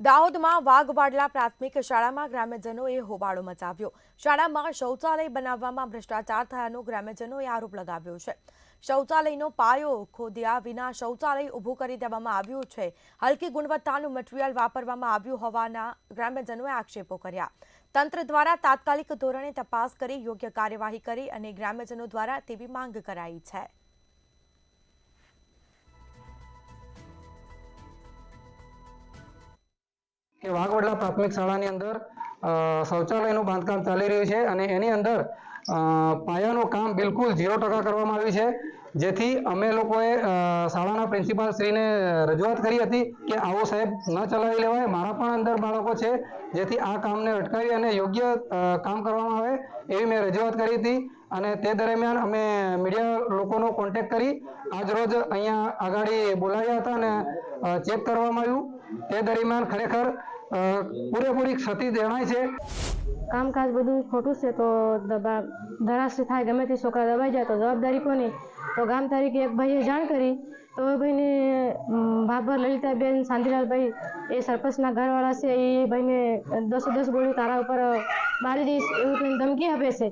દાહોદમાં વાઘવાડલા પ્રાથમિક શાળામાં ગ્રામ્યજનોએ હોબાળો મચાવ્યો। શાળામાં શૌચાલય બનાવવામાં ભ્રષ્ટાચાર થયાનો ગ્રામ્યજનોએ આરોપ લગાવ્યો છે। શૌચાલયનો પાયો ખોદ્યા વિના શૌચાલય ઊભું કરી દેવામાં આવ્યું છે। હલકી ગુણવત્તાનું મટીરીયલ વાપરવામાં આવ્યું હોવાના ગ્રામ્યજનોએ આક્ષેપો કર્યા। તંત્ર દ્વારા તાત્કાલિક ધોરણે તપાસ કરી યોગ્ય કાર્યવાહી કરી અને ગ્રામ્યજનો દ્વારા તેવી માંગ કરાઈ છે। કે વાઘવાડલા પ્રાથમિક શાળાની અંદર શૌચાલયનું બાંધકામ ચાલી રહ્યું છે અને એની અંદર પાયાનું કામ બિલકુલ 0% કરવામાં આવ્યું છે, જેથી અમે લોકોએ શાળાના પ્રિન્સિપાલ શ્રીને રજૂઆત કરી હતી કે આવો સાહેબ ન ચલાવી લેવાય। મારા પણ અંદર બાળકો છે, જેથી આ કામને અટકાવી અને યોગ્ય કામ કરવામાં આવે એવી મેં રજૂઆત કરી હતી અને તે દરમિયાન અમે મીડિયા લોકોનો કોન્ટેક્ટ કરી આજરોજ અહીંયા આગળ બોલાવ્યા હતા અને ચેક કરવામાં આવ્યું। તે દરમિયાન ખરેખર પૂરેપૂરી ક્ષતિ જણાય છે। કામકાજ બધું ખોટું છે તો ધરાશી થાય, ગમે તે છોકરા દબાઈ જાય તો જવાબદારી કોની? તો ગામ તરીકે એક ભાઈએ જાણ કરી તો એ ભાઈને ભાભર લલિતાબેન શાંતિલાલભાઈ એ સરપંચના ઘરવાળા છે, એ ભાઈને 10 ગોળી તારા ઉપર મારી દઈશ એવું ધમકી આપે છે।